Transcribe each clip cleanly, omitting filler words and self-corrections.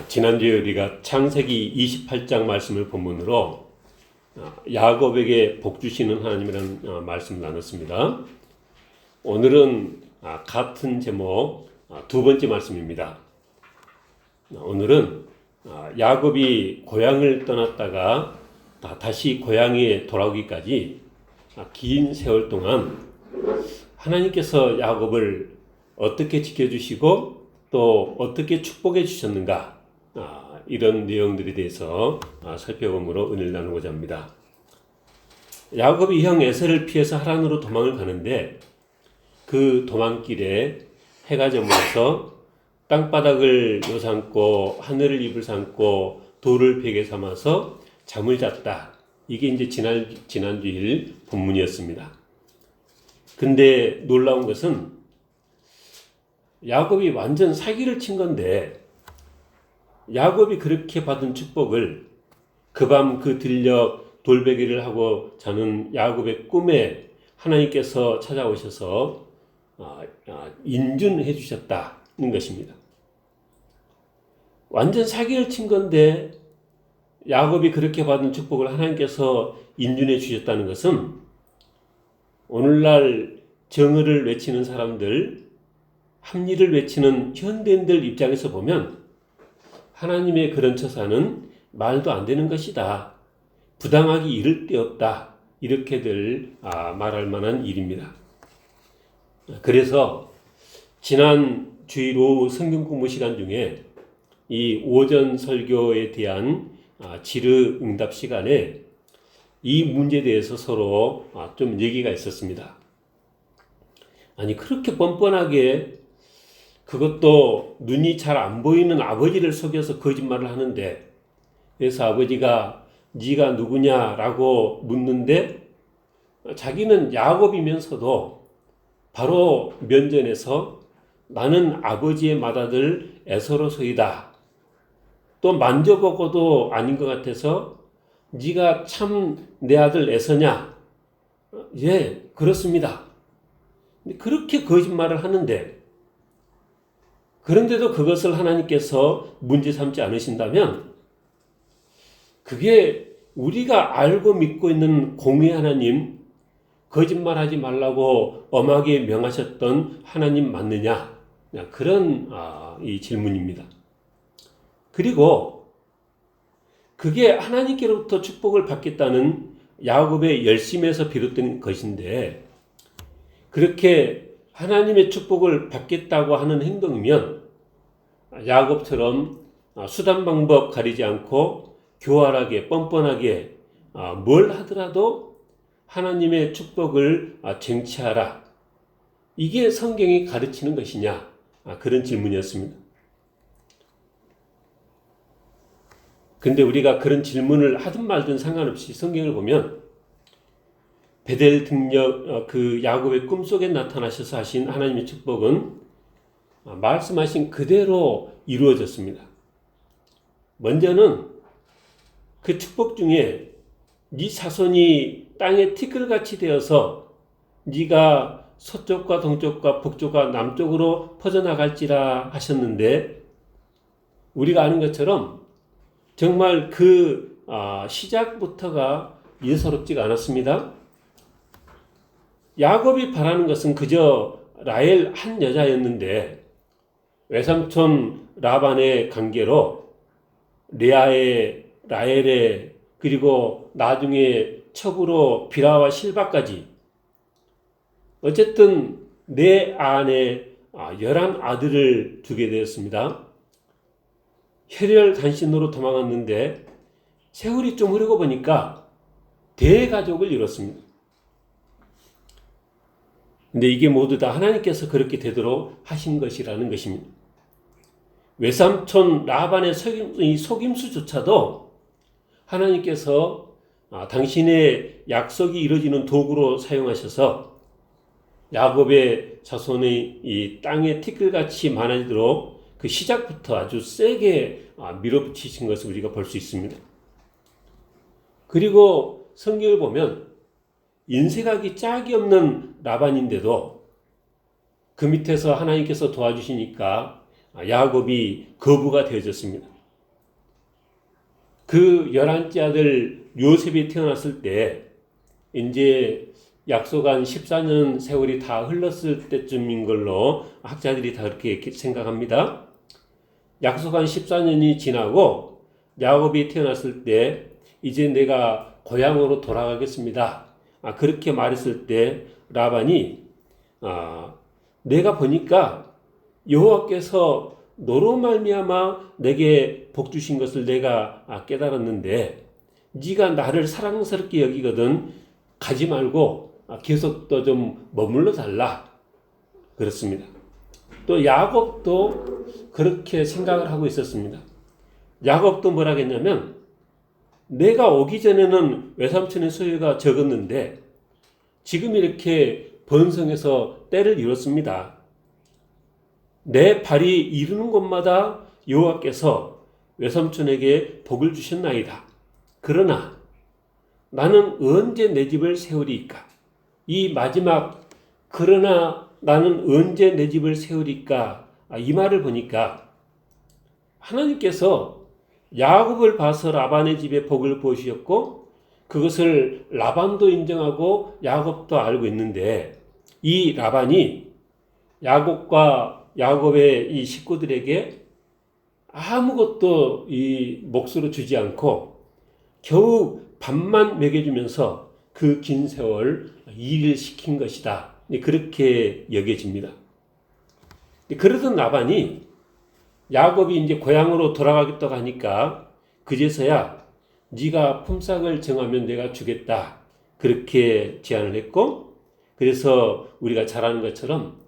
지난주에 우리가 창세기 28장 말씀을 본문으로 야곱에게 복 주시는 하나님이라는 말씀을 나눴습니다. 오늘은 같은 제목 두 번째 말씀입니다. 오늘은 야곱이 고향을 떠났다가 다시 고향에 돌아오기까지 긴 세월 동안 하나님께서 야곱을 어떻게 지켜주시고 또 어떻게 축복해 주셨는가, 이런 내용들에 대해서 살펴보므로 은혜를 나누고자 합니다. 야곱이 형 에서를 피해서 하란으로 도망을 가는데 그 도망길에 해가 저물어서 땅바닥을 요삼고 하늘을 이불 삼고 돌을 베개 삼아서 잠을 잤다. 이게 이제 지난주일 본문이었습니다. 근데 놀라운 것은 야곱이 완전 사기를 친 건데, 야곱이 그렇게 받은 축복을 그 밤 그 들녘 돌베개를 하고 자는 야곱의 꿈에 하나님께서 찾아오셔서 인준해 주셨다는 것입니다. 완전 사기를 친 건데 야곱이 그렇게 받은 축복을 하나님께서 인준해 주셨다는 것은 오늘날 정의를 외치는 사람들, 합리를 외치는 현대인들 입장에서 보면 하나님의 그런 처사는 말도 안 되는 것이다, 부당하기 이를 데 없다, 이렇게들 말할 만한 일입니다. 그래서 지난 주일 오후 성경 공부 시간 중에 이 오전 설교에 대한 질의응답 시간에 이 문제에 대해서 서로 좀 얘기가 있었습니다. 아니, 그렇게 뻔뻔하게, 그것도 눈이 잘 안 보이는 아버지를 속여서 거짓말을 하는데, 그래서 아버지가 네가 누구냐라고 묻는데 자기는 야곱이면서도 바로 면전에서 나는 아버지의 맏아들 에서로소이다, 또 만져보고도 아닌 것 같아서 네가 참 내 아들 에서냐? 예, 그렇습니다. 그렇게 거짓말을 하는데, 그런데도 그것을 하나님께서 문제 삼지 않으신다면 그게 우리가 알고 믿고 있는 공의 하나님, 거짓말하지 말라고 엄하게 명하셨던 하나님 맞느냐? 그런 이 질문입니다. 그리고 그게 하나님께로부터 축복을 받겠다는 야곱의 열심에서 비롯된 것인데, 그렇게 하나님의 축복을 받겠다고 하는 행동이면 야곱처럼 수단 방법 가리지 않고 교활하게 뻔뻔하게 뭘 하더라도 하나님의 축복을 쟁취하라, 이게 성경이 가르치는 것이냐, 그런 질문이었습니다. 근데 우리가 그런 질문을 하든 말든 상관없이 성경을 보면 베델 등역 그 야곱의 꿈속에 나타나셔서 하신 하나님의 축복은 말씀하신 그대로 이루어졌습니다. 먼저는 그 축복 중에 네 자손이 땅에 티끌같이 되어서 네가 서쪽과 동쪽과 북쪽과 남쪽으로 퍼져나갈지라 하셨는데, 우리가 아는 것처럼 정말 그 시작부터가 예사롭지가 않았습니다. 야곱이 바라는 것은 그저 라헬 한 여자였는데 외삼촌 라반의 관계로 레아의, 라헬의, 그리고 나중에 첩으로 비라와 실바까지, 어쨌든 내 안에 11아들을 두게 되었습니다. 혈혈단신으로 도망갔는데 세월이 좀 흐르고 보니까 대가족을 이뤘습니다. 근데 이게 모두 다 하나님께서 그렇게 되도록 하신 것이라는 것입니다. 외삼촌 라반의 속임수조차도 하나님께서 당신의 약속이 이루어지는 도구로 사용하셔서 야곱의 자손의 이 땅의 티끌같이 많아지도록 그 시작부터 아주 세게 밀어붙이신 것을 우리가 볼 수 있습니다. 그리고 성경을 보면 인색하기 짝이 없는 라반인데도 그 밑에서 하나님께서 도와주시니까 야곱이 거부가 되어졌습니다. 그 11째 아들 요셉이 태어났을 때 이제 약속한 14년 세월이 다 흘렀을 때쯤인 걸로 학자들이 다 그렇게 생각합니다. 약속한 14년이 지나고 야곱이 태어났을 때 이제 내가 고향으로 돌아가겠습니다. 그렇게 말했을 때 라반이 내가 보니까 여호와께서 너로 말미암아 내게 복 주신 것을 내가 깨달았는데 네가 나를 사랑스럽게 여기거든 가지 말고 계속 또 좀 머물러 달라 그렇습니다. 또 야곱도 그렇게 생각을 하고 있었습니다. 야곱도 뭐라 했냐면 내가 오기 전에는 외삼촌의 소유가 적었는데 지금 이렇게 번성해서 때를 이뤘습니다. 내 발이 이르는 곳마다 여호와께서 외삼촌에게 복을 주셨나이다. 그러나 나는 언제 내 집을 세우리까? 이 마지막 그러나 나는 언제 내 집을 세우리까? 이 말을 보니까 하나님께서 야곱을 봐서 라반의 집에 복을 부으셨고 그것을 라반도 인정하고 야곱도 알고 있는데 이 라반이 야곱과 야곱의 이 식구들에게 아무것도 이 몫으로 주지 않고 겨우 밥만 먹여주면서 그 긴 세월 일을 시킨 것이다. 그렇게 여겨집니다. 그러던 라반이 야곱이 이제 고향으로 돌아가겠다고 하니까 그제서야 네가 품삯을 정하면 내가 주겠다. 그렇게 제안을 했고 그래서 우리가 잘 아는 것처럼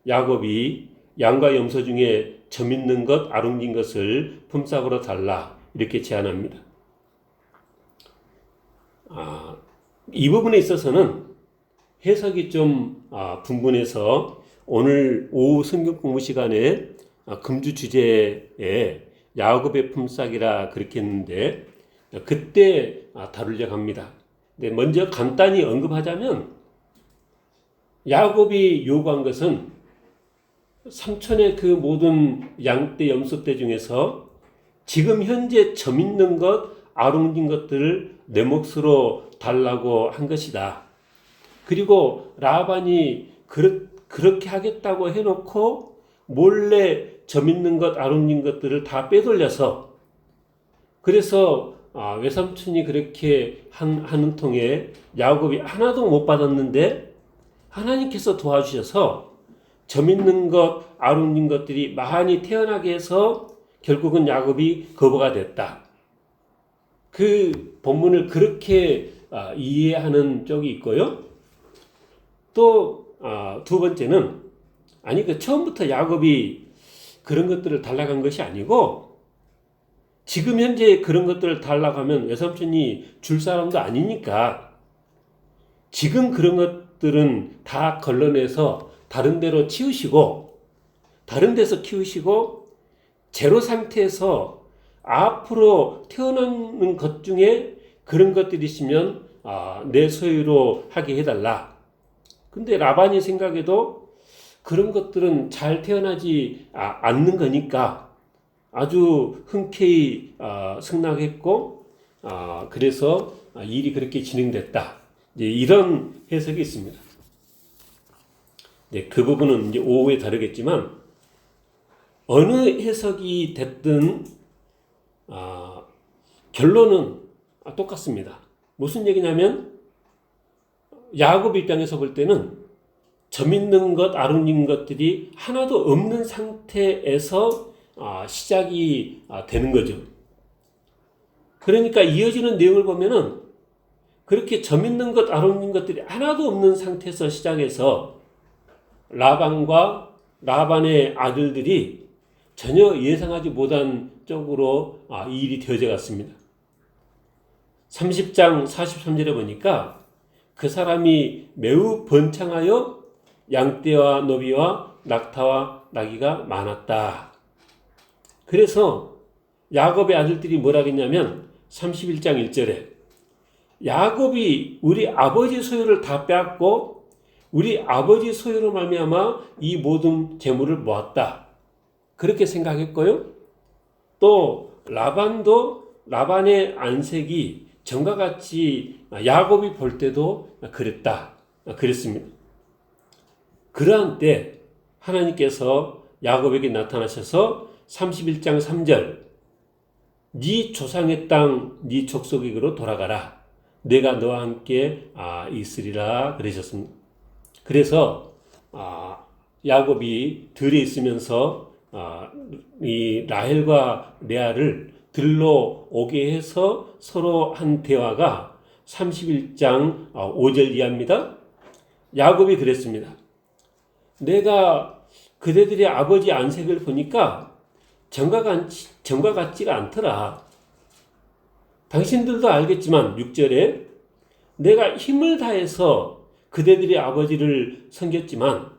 야곱이 양과 염소 중에 점 있는 것, 아룽진 것을 품삯으로 달라 이렇게 제안합니다. 이 부분에 있어서는 해석이 좀 분분해서 오늘 오후 성경 공부 시간에 금주 주제에 야곱의 품삯이라 그렇게 했는데 그때 다루려고 합니다. 근데 먼저 간단히 언급하자면 야곱이 요구한 것은 삼촌의 그 모든 양떼 염소떼 중에서 지금 현재 점 있는 것, 아롱진 것들을 내 몫으로 달라고 한 것이다. 그리고 라반이 그렇게 하겠다고 해놓고 몰래 점 있는 것, 아롱진 것들을 다 빼돌려서 그래서 외삼촌이 그렇게 하는 통에 야곱이 하나도 못 받았는데 하나님께서 도와주셔서 점 있는 것, 아롱진 것들이 많이 태어나게 해서 결국은 야곱이 거부가 됐다. 그 본문을 그렇게 이해하는 쪽이 있고요. 또 두 번째는 그 처음부터 야곱이 그런 것들을 달라고 한 것이 아니고 지금 현재 그런 것들을 달라고 하면 외삼촌이 줄 사람도 아니니까 지금 그런 것들은 다 걸러내서 다른 데로 치우시고 다른 데서 키우시고 제로 상태에서 앞으로 태어나는 것 중에 그런 것들이 있으면 내 소유로 하게 해달라. 근데 라반이 생각해도 그런 것들은 잘 태어나지 않는 거니까 아주 흔쾌히 승낙했고 그래서 일이 그렇게 진행됐다. 이제 이런 해석이 있습니다. 그 부분은 이제 오후에 다루겠지만 어느 해석이 됐든 결론은 똑같습니다. 무슨 얘기냐면 야곱 입장에서 볼 때는 점 있는 것, 아롱진 것들이 하나도 없는 상태에서 시작이 되는 거죠. 그러니까 이어지는 내용을 보면은 그렇게 점 있는 것, 아롱진 것들이 하나도 없는 상태에서 시작해서 라반과 라반의 아들들이 전혀 예상하지 못한 쪽으로 이 일이 되어져 갔습니다. 30장 43절에 보니까 그 사람이 매우 번창하여 양떼와 노비와 낙타와 나귀가 많았다. 그래서 야곱의 아들들이 뭐라 했냐면 31장 1절에 야곱이 우리 아버지 소유를 다 빼앗고 우리 아버지 소유로 말미암아 이 모든 재물을 모았다. 그렇게 생각했고요. 또 라반도 라반의 안색이 전과 같이 야곱이 볼 때도 그랬다. 그랬습니다. 그러한 때 하나님께서 야곱에게 나타나셔서 31장 3절 네 조상의 땅 네 족속에게로 돌아가라. 내가 너와 함께 있으리라 그러셨습니다. 그래서 야곱이 들에 있으면서 이 라헬과 레아를 들러 오게 해서 서로 한 대화가 31장 5절 이하입니다. 야곱이 그랬습니다. 내가 그대들의 아버지 안색을 보니까 전과 같지가 않더라. 당신들도 알겠지만 6절에 내가 힘을 다해서 그대들의 아버지를 섬겼지만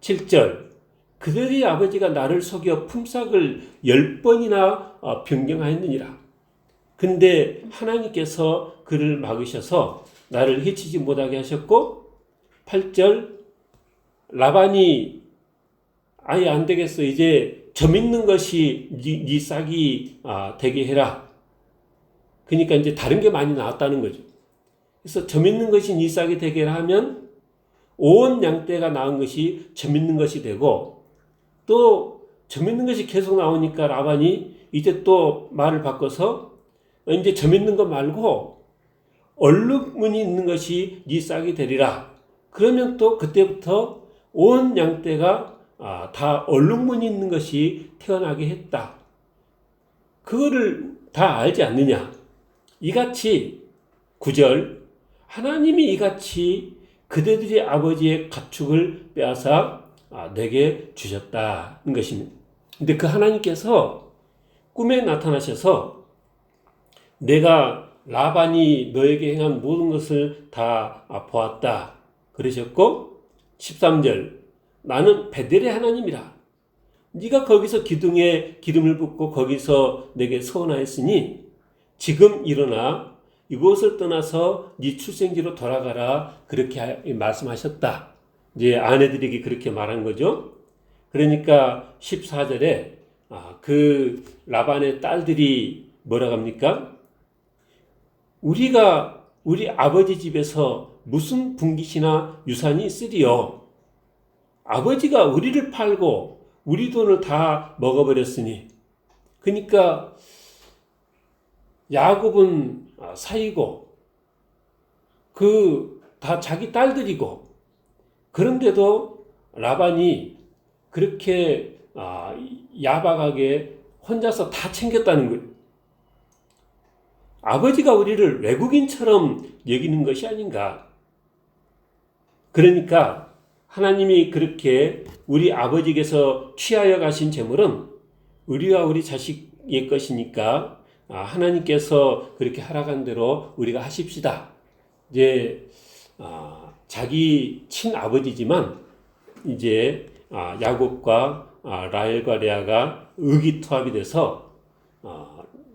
7절 그들의 아버지가 나를 속여 품삯을 10번이나 변경하였느니라. 근데 하나님께서 그를 막으셔서 나를 해치지 못하게 하셨고 8절 라반이 아예 안 되겠어. 이제 점 있는 것이 네 싹이 되게 해라. 그러니까 이제 다른 게 많이 나왔다는 거죠. 그래서 점 있는 것이 네 싹이 되게 하면 온 양떼가 나은 것이 점 있는 것이 되고 또 점 있는 것이 계속 나오니까 라반이 이제 또 말을 바꿔서 이제 점 있는 것 말고 얼룩무늬 있는 것이 네 싹이 되리라. 그러면 또 그때부터 온 양떼가 다 얼룩무늬 있는 것이 태어나게 했다. 그거를 다 알지 않느냐. 이같이 9절 하나님이 이같이 그대들의 아버지의 가축을 빼앗아 내게 주셨다는 것입니다. 근데 그 하나님께서 꿈에 나타나셔서 내가 라반이 너에게 행한 모든 것을 다 보았다 그러셨고 13절 나는 베델의 하나님이라. 네가 거기서 기둥에 기름을 붓고 거기서 내게 서원하였으니 지금 일어나 이곳을 떠나서 네 출생지로 돌아가라. 그렇게 말씀하셨다. 이제 아내들에게 그렇게 말한 거죠. 그러니까 14절에 그 라반의 딸들이 뭐라고 합니까? 우리가 우리 아버지 집에서 무슨 분깃이나 유산이 있으리요. 아버지가 우리를 팔고 우리 돈을 다 먹어버렸으니. 그러니까 야곱은 사이고 다 자기 딸들이고 그런데도 라반이 그렇게 야박하게 혼자서 다 챙겼다는 거예요. 아버지가 우리를 외국인처럼 여기는 것이 아닌가. 그러니까 하나님이 그렇게 우리 아버지께서 취하여 가신 재물은 우리와 우리 자식의 것이니까 하나님께서 그렇게 하라간 대로 우리가 하십시다. 이제 자기 친아버지지만 이제 야곱과 라헬과 레아가 의기투합이 돼서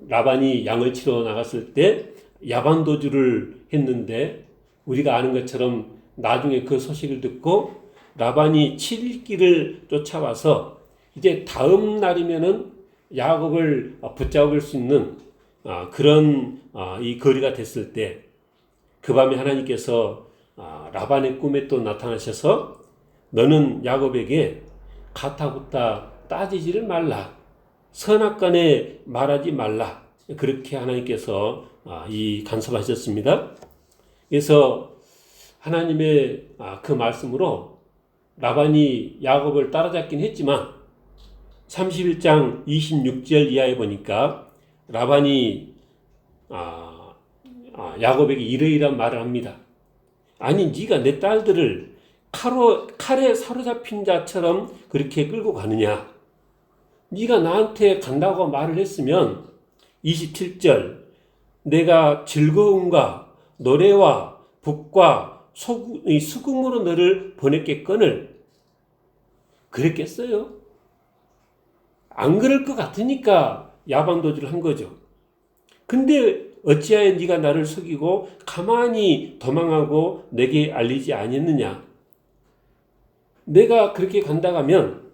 라반이 양을 치러 나갔을 때 야반도주를 했는데 우리가 아는 것처럼 나중에 그 소식을 듣고 라반이 7일길을 쫓아와서 이제 다음 날이면은 야곱을 붙잡을 수 있는 그런 이 거리가 됐을 때 그 밤에 하나님께서 라반의 꿈에 또 나타나셔서 너는 야곱에게 가타부타 따지지를 말라. 선악간에 말하지 말라. 그렇게 하나님께서 이 간섭하셨습니다. 그래서 하나님의 그 말씀으로 라반이 야곱을 따라잡긴 했지만 31장 26절 이하에 보니까 라반이 야곱에게 이러이러한 말을 합니다. 아니 네가 내 딸들을 칼에 사로잡힌 자처럼 그렇게 끌고 가느냐. 네가 나한테 간다고 말을 했으면 27절 내가 즐거움과 노래와 북과 수금으로 너를 보냈겠거늘 그랬겠어요? 안 그럴 것 같으니까 야반도주를 한 거죠. 근데 어찌하여 네가 나를 속이고 가만히 도망하고 내게 알리지 아니했느냐. 내가 그렇게 간다 하면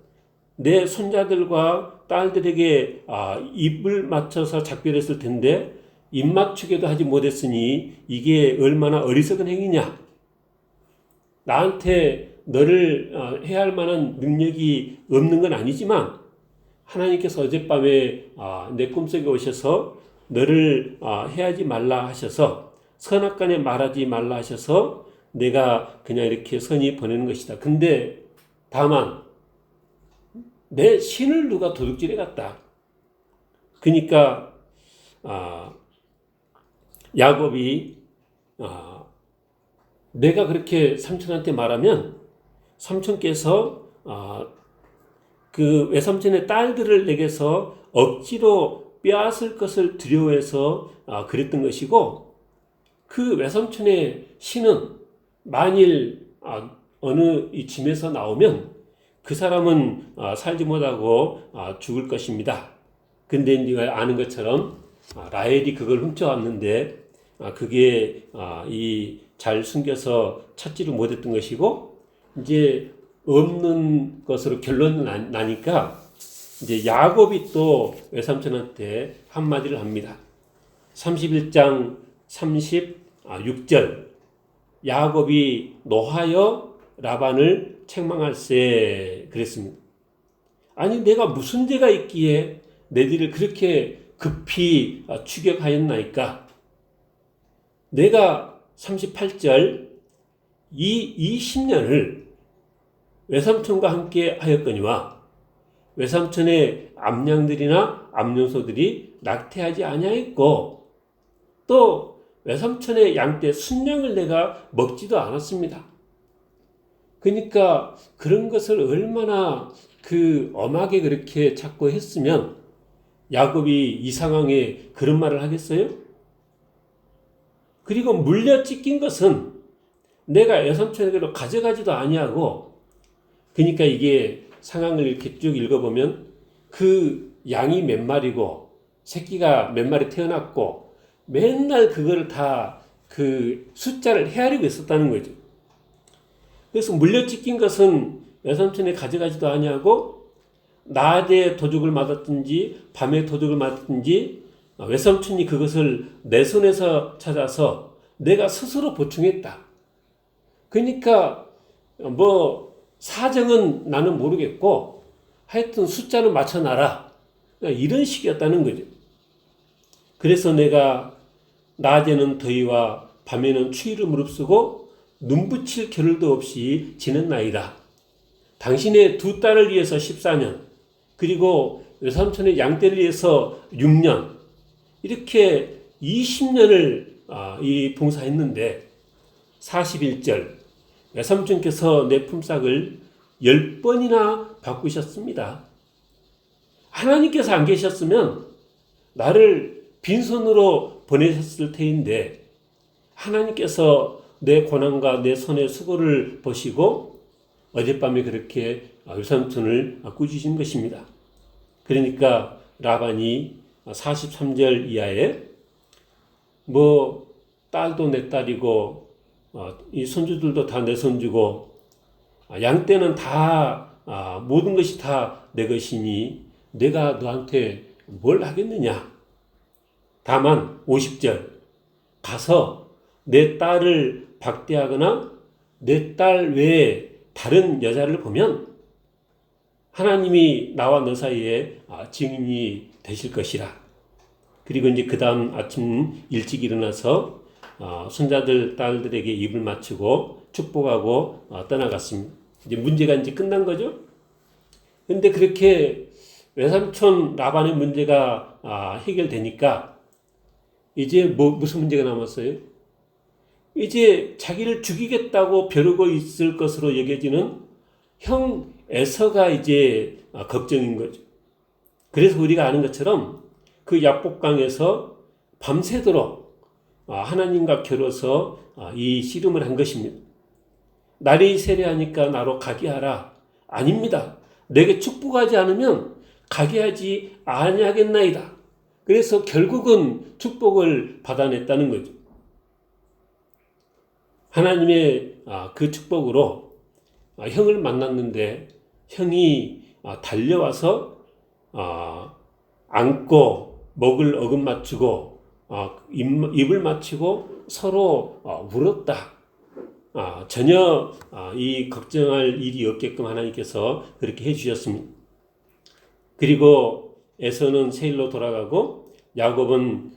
내 손자들과 딸들에게 입을 맞춰서 작별했을 텐데 입 맞추게도 하지 못했으니 이게 얼마나 어리석은 행위냐. 나한테 너를 해야 할 만한 능력이 없는 건 아니지만 하나님께서 어젯밤에 내 꿈속에 오셔서 너를 해하지 말라 하셔서 선악간에 말하지 말라 하셔서 내가 그냥 이렇게 선이 보내는 것이다. 근데 다만 내 신을 누가 도둑질해 갔다. 그러니까 야곱이 내가 그렇게 삼촌한테 말하면 삼촌께서 그 외삼촌의 딸들을 내게서 억지로 빼앗을 것을 두려워해서 그랬던 것이고, 그 외삼촌의 신은 만일 어느 이 짐에서 나오면 그 사람은 살지 못하고 죽을 것입니다. 근데 네가 아는 것처럼 라헬이 그걸 훔쳐왔는데 그게 잘 숨겨서 찾지를 못했던 것이고, 이제 없는 것으로 결론은 나니까 이제 야곱이 또 외삼촌한테 한마디를 합니다. 31장 36절 야곱이 노하여 라반을 책망할세 그랬습니다. 아니 내가 무슨 죄가 있기에 너희를 그렇게 급히 추격하였나이까. 내가 38절 이 20년을 외삼촌과 함께 하였거니와 외삼촌의 암양들이나 암염소들이 낙태하지 아니하였고 또 외삼촌의 양떼 순양을 내가 먹지도 않았습니다. 그러니까 그런 것을 얼마나 엄하게 그렇게 자꾸 했으면 야곱이 이 상황에 그런 말을 하겠어요? 그리고 물려 찢긴 것은 내가 외삼촌에게로 가져가지도 아니하고, 그러니까 이게 상황을 이렇게 쭉 읽어보면 그 양이 몇 마리고 새끼가 몇 마리 태어났고 맨날 그거를 다 그 숫자를 헤아리고 있었다는 거죠. 그래서 물려 찢긴 것은 외삼촌에 가져가지도 아니하고 낮에 도둑을 맞았든지 밤에 도둑을 맞았든지 외삼촌이 그것을 내 손에서 찾아서 내가 스스로 보충했다. 그러니까 사정은 나는 모르겠고 하여튼 숫자는 맞춰놔라. 이런 식이었다는 거죠. 그래서 내가 낮에는 더위와 밤에는 추위를 무릅쓰고 눈붙일 겨를도 없이 지는 나이다. 당신의 두 딸을 위해서 14년, 그리고 외삼촌의 양떼를 위해서 6년, 이렇게 20년을 이 봉사했는데 41절 외삼촌께서 내 품삯을 10번이나 바꾸셨습니다. 하나님께서 안 계셨으면 나를 빈손으로 보내셨을 테인데 하나님께서 내 고난과 내 손의 수고를 보시고 어젯밤에 그렇게 외삼촌을 꾸짖으신 것입니다. 그러니까 라반이 43절 이하에 딸도 내 딸이고 이 손주들도 다 내 손주고 양떼는 다 모든 것이 다 내 것이니 내가 너한테 뭘 하겠느냐. 다만 50절 가서 내 딸을 박대하거나 내 딸 외에 다른 여자를 보면 하나님이 나와 너 사이에 증인이 되실 것이라. 그리고 이제 그 다음 아침 일찍 일어나서 손자들 딸들에게 입을 맞추고 축복하고 떠나갔습니다. 이제 문제가 이제 끝난 거죠. 근데 그렇게 외삼촌 라반의 문제가 해결되니까 이제 무슨 문제가 남았어요? 이제 자기를 죽이겠다고 벼르고 있을 것으로 여겨지는 형 에서가 이제 걱정인 거죠. 그래서 우리가 아는 것처럼 그 약복강에서 밤새도록 하나님과 겨뤄서 이 씨름을 한 것입니다. 날이 세례하니까 나로 가게 하라. 아닙니다. 내게 축복하지 않으면 가게 하지 아니하겠나이다. 그래서 결국은 축복을 받아냈다는 거죠. 하나님의 그 축복으로 형을 만났는데 형이 달려와서 안고 목을 어금 맞추고 입을 맞추고 서로 울었다. 전혀 이 걱정할 일이 없게끔 하나님께서 그렇게 해주셨습니다. 그리고 에서는 세일로 돌아가고 야곱은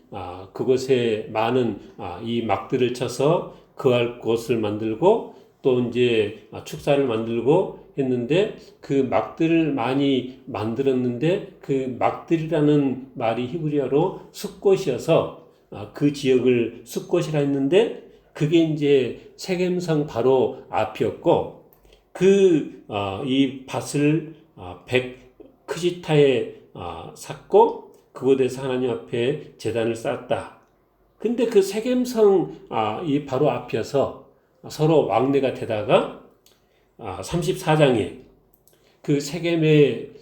그곳에 많은 이 막들을 쳐서 거할 곳을 만들고 또 이제 축사를 만들고 했는데 그 막들을 많이 만들었는데 그 막들이라는 말이 히브리어로 숫곳이어서 그 지역을 숫곳이라 했는데 그게 이제 세겜성 바로 앞이었고 이 밭을 크시타에 샀고 그곳에서 하나님 앞에 제단을 쌓았다. 근데 그 세겜성 이 바로 앞이어서 서로 왕래가 되다가 34장에 그 세겜의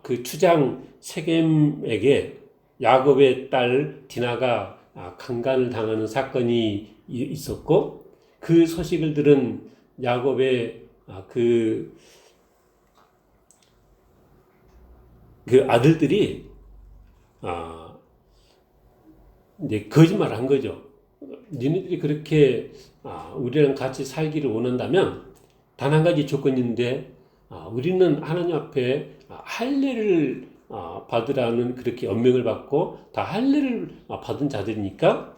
그 추장 세겜에게 야곱의 딸 디나가 강간을 당하는 사건이 있었고 그 소식을 들은 야곱의 그 아들들이 이제 거짓말을 한 거죠. 니네들이 그렇게 우리랑 같이 살기를 원한다면 단 한 가지 조건이 있는데 우리는 하나님 앞에 할례를 받으라는 그렇게 엄명을 받고 다 할례를 받은 자들이니까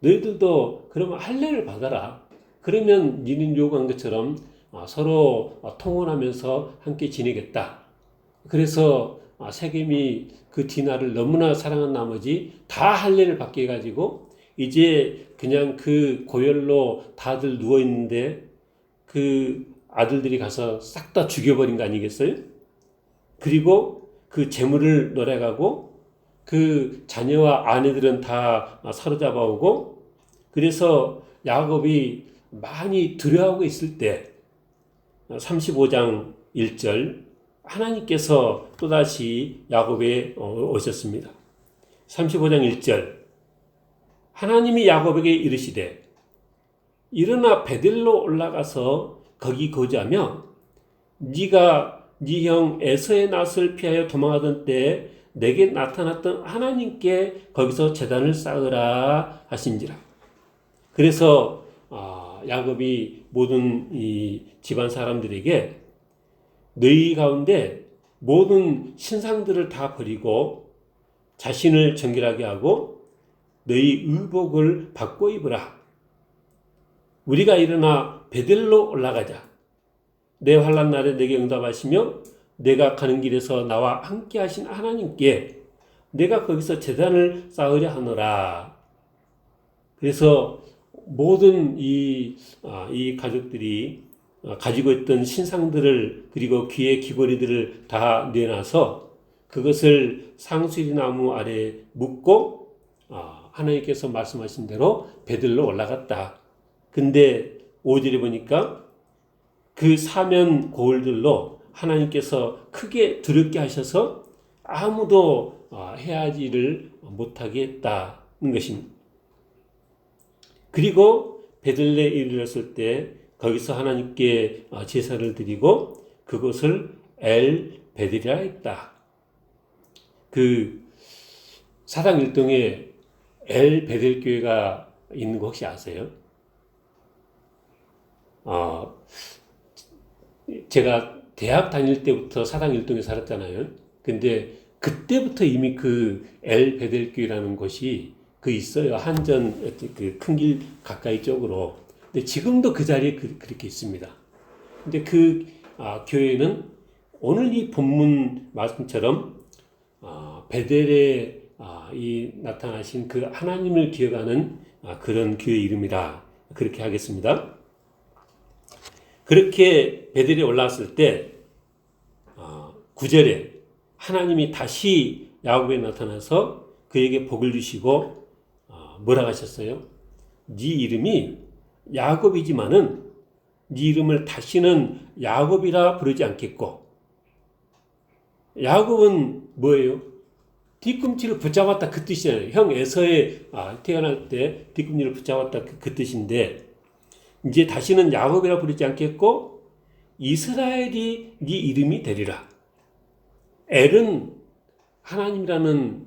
너희들도 그러면 할례를 받아라. 그러면 니는 요구한 것처럼 서로 통혼하면서 함께 지내겠다. 그래서 세겜이 그 디나를 너무나 사랑한 나머지 다 할례를 받게 해가지고 이제 그냥 그 고열로 다들 누워있는데 그 아들들이 가서 싹 다 죽여버린 거 아니겠어요? 그리고 그 재물을 노래가고 그 자녀와 아내들은 다 사로잡아오고 그래서 야곱이 많이 두려워하고 있을 때 35장 1절 하나님께서 또다시 야곱에 오셨습니다. 35장 1절 하나님이 야곱에게 이르시되 일어나 베델로 올라가서 거기 거주하며 네가 네 형 에서의 낯을 피하여 도망하던 때에 내게 나타났던 하나님께 거기서 제단을 쌓으라 하신지라. 그래서 야곱이 모든 이 집안 사람들에게 너희 가운데 모든 신상들을 다 버리고 자신을 정결하게 하고 너희 의복을 바꿔 입으라. 우리가 일어나 베델로 올라가자. 내 환난 날에 내게 응답하시며 내가 가는 길에서 나와 함께 하신 하나님께 내가 거기서 제단을 쌓으려 하노라. 그래서 모든 이 가족들이 가지고 있던 신상들을 그리고 귀의 귀걸이들을 다 내놔서 그것을 상수리 나무 아래 묶고 하나님께서 말씀하신 대로 베들로 올라갔다. 근데 5절에 보니까 그 사면 고을들로 하나님께서 크게 두렵게 하셔서 아무도 해하지를 못하게 했다는 것입니다. 그리고 베들레에 이르렀을 때 거기서 하나님께 제사를 드리고 그곳을 엘 베들이라 했다. 그 사당 일동에 엘 베들 교회가 있는 거 혹시 아세요? 제가 대학 다닐 때부터 사당 일동에 살았잖아요. 근데 그때부터 이미 그 엘 베델 교회라는 곳이 있어요. 한전 그 큰 길 가까이 쪽으로. 근데 지금도 그 자리에 그렇게 있습니다. 근데 그 교회는 오늘 이 본문 말씀처럼 베델에 이 나타나신 그 하나님을 기억하는 그런 교회 이름이다. 그렇게 하겠습니다. 그렇게 베델에 올라왔을 때 9절에 하나님이 다시 야곱에 나타나서 그에게 복을 주시고 뭐라고 하셨어요? 네 이름이 야곱이지만은 네 이름을 다시는 야곱이라 부르지 않겠고 야곱은 뭐예요? 뒤꿈치를 붙잡았다 그 뜻이잖아요. 형 에서에 태어날 때 뒤꿈치를 붙잡았다 그 뜻인데 이제 다시는 야곱이라 부르지 않겠고 이스라엘이 네 이름이 되리라. 엘은 하나님이라는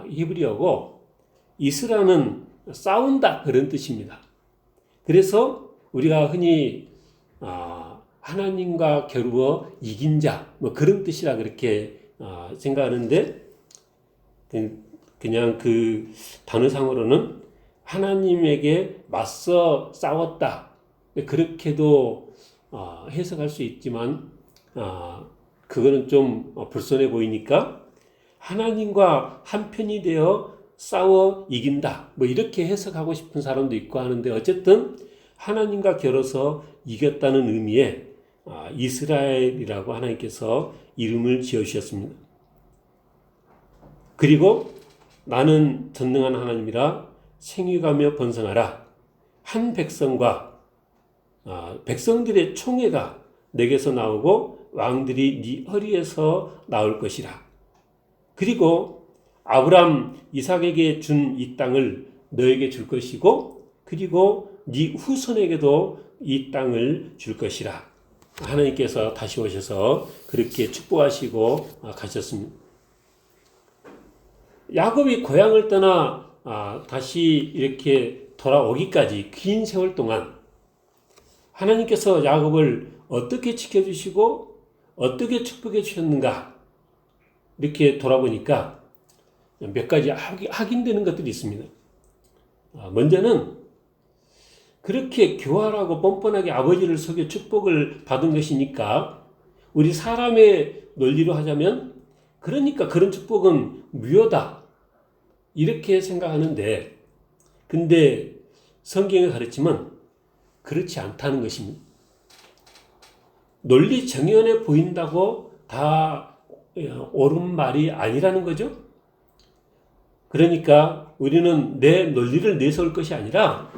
히브리어고 이스라는 싸운다 그런 뜻입니다. 그래서 우리가 흔히 하나님과 겨루어 이긴 자 뭐 그런 뜻이라 그렇게 생각하는데 그냥 그 단어상으로는 하나님에게 맞서 싸웠다 그렇게도 해석할 수 있지만 그거는 좀 불손해 보이니까 하나님과 한편이 되어 싸워 이긴다 뭐 이렇게 해석하고 싶은 사람도 있고 하는데 어쨌든 하나님과 겨뤄서 이겼다는 의미의 이스라엘이라고 하나님께서 이름을 지어주셨습니다. 그리고 나는 전능한 하나님이라 생육하며 번성하라. 한 백성과 백성들의 총회가 내게서 나오고 왕들이 네 허리에서 나올 것이라. 그리고 아브람 이삭에게 준 이 땅을 너에게 줄 것이고 그리고 네 후손에게도 이 땅을 줄 것이라. 하나님께서 다시 오셔서 그렇게 축복하시고 가셨습니다. 야곱이 고향을 떠나 다시 이렇게 돌아오기까지 긴 세월 동안 하나님께서 야곱을 어떻게 지켜주시고 어떻게 축복해 주셨는가 이렇게 돌아보니까 몇 가지 확인되는 것들이 있습니다. 먼저는 그렇게 교활하고 뻔뻔하게 아버지를 속여 축복을 받은 것이니까 우리 사람의 논리로 하자면 그러니까 그런 축복은 무효다 이렇게 생각하는데 근데 성경의 가르침은 그렇지 않다는 것입니다. 논리 정연해 보인다고 다 옳은 말이 아니라는 거죠. 그러니까 우리는 내 논리를 내세울 것이 아니라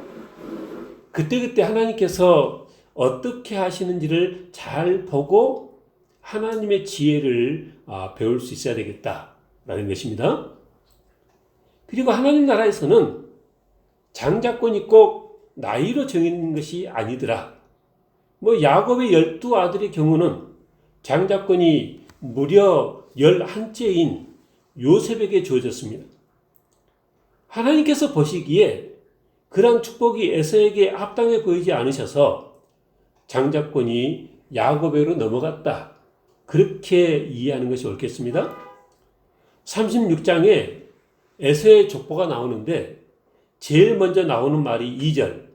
그때그때 하나님께서 어떻게 하시는지를 잘 보고 하나님의 지혜를 배울 수 있어야 되겠다라는 것입니다. 그리고 하나님 나라에서는 장자권이 꼭 나이로 정해진 것이 아니더라. 뭐 야곱의 12아들의 경우는 장자권이 무려 11째인 요셉에게 주어졌습니다. 하나님께서 보시기에 그러한 축복이 에서에게 합당해 보이지 않으셔서 장자권이 야곱에게로 넘어갔다. 그렇게 이해하는 것이 옳겠습니다. 36장에 에서의 족보가 나오는데 제일 먼저 나오는 말이 2절.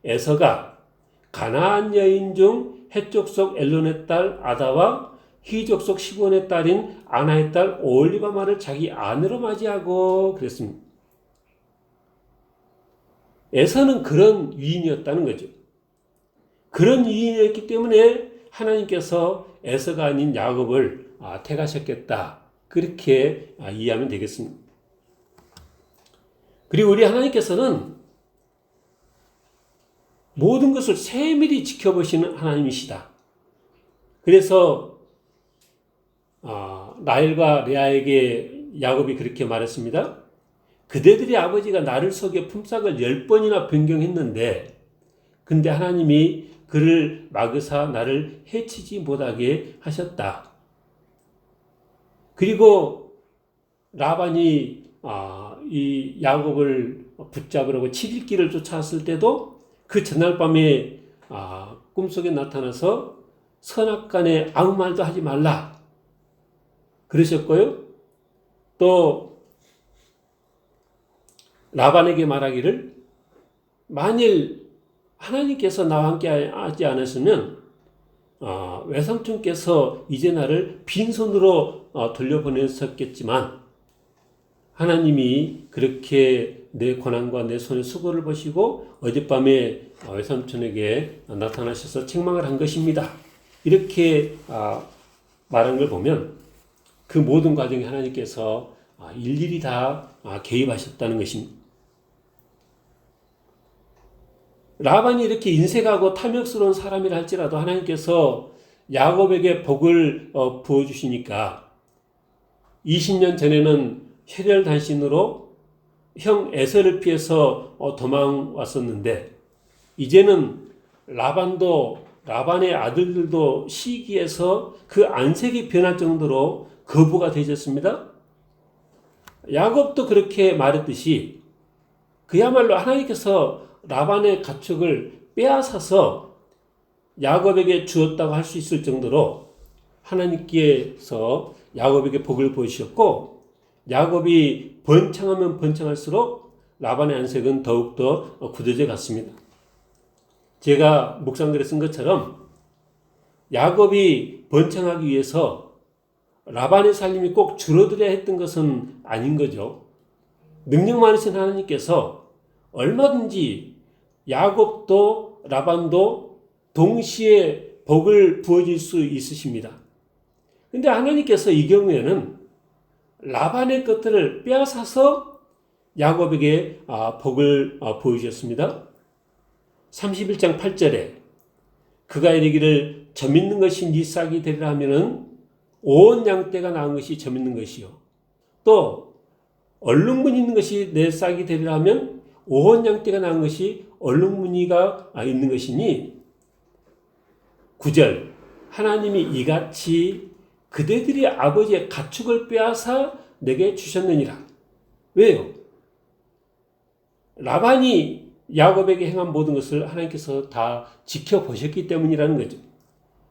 에서가 가나안 여인 중 헷 족속 엘론의 딸 아다와 히 족속 시몬의 딸인 아나의 딸 오홀리바마를 자기 아내로 맞이하고 그랬습니다. 에서는 그런 위인이었다는 거죠. 그런 위인이었기 때문에 하나님께서 에서가 아닌 야곱을 택하셨겠다. 그렇게 이해하면 되겠습니다. 그리고 우리 하나님께서는 모든 것을 세밀히 지켜보시는 하나님이시다. 그래서 라헬과 레아에게 야곱이 그렇게 말했습니다. 그대들의 아버지가 나를 속여 품삯을 10번이나 변경했는데 근데 하나님이 그를 막으사 나를 해치지 못하게 하셨다. 그리고 라반이 이 야곱을 붙잡으려고 7일 길을 쫓아왔을 때도 그 전날 밤에 꿈속에 나타나서 선악간에 아무 말도 하지 말라 그러셨고요. 또 라반에게 말하기를 만일 하나님께서 나와 함께 하지 않으시면 외삼촌께서 이제 나를 빈손으로 돌려보냈었겠지만 하나님이 그렇게 내 고난과 내 손의 수고를 보시고 어젯밤에 외삼촌에게 나타나셔서 책망을 한 것입니다. 이렇게 말한 걸 보면 그 모든 과정에 하나님께서 일일이 다 개입하셨다는 것입니다. 라반이 이렇게 인색하고 탐욕스러운 사람이라 할지라도 하나님께서 야곱에게 복을 부어주시니까 20년 전에는 혈혈단신으로 형 에서를 피해서 도망왔었는데 이제는 라반의 아들들도 시기에서 그 안색이 변할 정도로 거부가 되셨습니다. 야곱도 그렇게 말했듯이 그야말로 하나님께서 라반의 가축을 빼앗아서 야곱에게 주었다고 할 수 있을 정도로 하나님께서 야곱에게 복을 보이셨고, 야곱이 번창하면 번창할수록 라반의 안색은 더욱더 굳어져 갔습니다. 제가 묵상글에 쓴 것처럼 야곱이 번창하기 위해서 라반의 살림이 꼭 줄어들어야 했던 것은 아닌 거죠. 능력 많으신 하나님께서 얼마든지 야곱도 라반도 동시에 복을 부어줄 수 있으십니다. 그런데 하나님께서 이 경우에는 라반의 것들을 빼앗아서 야곱에게 복을 부어주셨습니다. 31장 8절에 그가 이르기를 점 있는 것이 네 싹이 되리라 하면은 온 양떼가 낳은 것이 점 있는 것이요, 또 얼룩무늬 있는 것이 내 싹이 되리라 하면 온 양떼가 낳은 것이 얼룩무늬가 있는 것이니, 9절 하나님이 이같이 그대들이 아버지의 가축을 빼앗아 내게 주셨느니라. 왜요? 라반이 야곱에게 행한 모든 것을 하나님께서 다 지켜보셨기 때문이라는 거죠.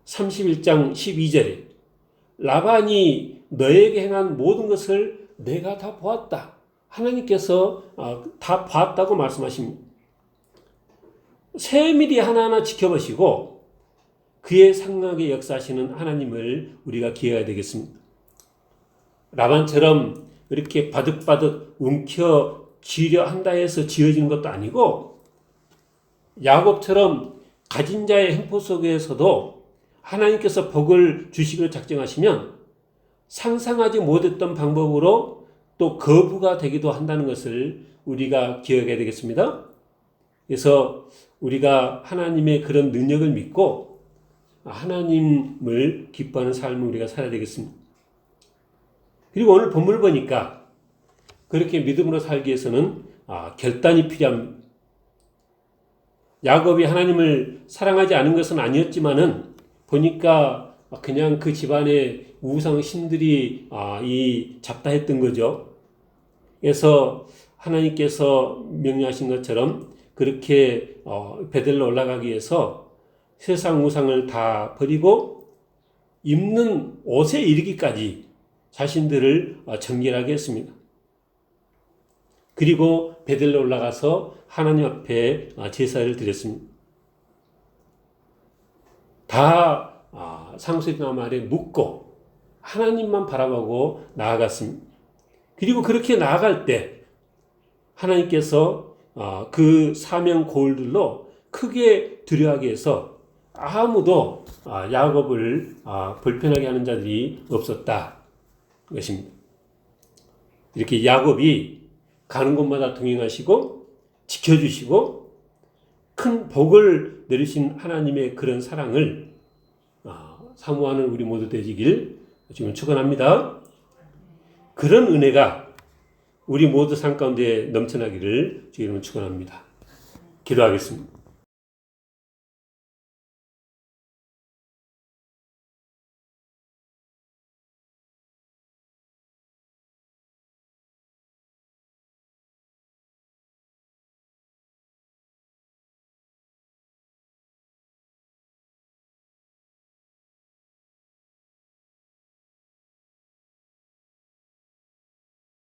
31장 12절에 라반이 너에게 행한 모든 것을 내가 다 보았다. 하나님께서 다 봤다고 말씀하십니다. 세밀히 하나하나 지켜보시고 그의 상하게 역사하시는 하나님을 우리가 기억해야 되겠습니다. 라반처럼 이렇게 바득바득 움켜쥐려 한다 해서 지어지는 것도 아니고, 야곱처럼 가진 자의 횡포 속에서도 하나님께서 복을 주시기로 작정하시면 상상하지 못했던 방법으로 또 거부가 되기도 한다는 것을 우리가 기억해야 되겠습니다. 그래서 우리가 하나님의 그런 능력을 믿고 하나님을 기뻐하는 삶을 우리가 살아야 되겠습니다. 그리고 오늘 본문을 보니까 그렇게 믿음으로 살기 위해서는 결단이 필요합니다. 야곱이 하나님을 사랑하지 않은 것은 아니었지만은 보니까 그냥 그 집안의 우상 신들이 잡다했던 거죠. 그래서 하나님께서 명령하신 것처럼 그렇게 베델로 올라가기 위해서 세상 우상을 다 버리고 입는 옷에 이르기까지 자신들을 정결하게 했습니다. 그리고 베델로 올라가서 하나님 앞에 제사를 드렸습니다. 다 상수리나무 아래 묻고 하나님만 바라보고 나아갔습니다. 그리고 그렇게 나아갈 때 하나님께서 그 사명 고울들로 크게 두려워하게 해서 아무도 야곱을 불편하게 하는 자들이 없었다 것입니다. 이렇게 야곱이 가는 곳마다 동행하시고 지켜주시고 큰 복을 내리신 하나님의 그런 사랑을 사모하는 우리 모두 되시길 지금 축원합니다. 그런 은혜가 우리 모두 삶 가운데 넘쳐나기를 주님은 축원합니다. 기도하겠습니다.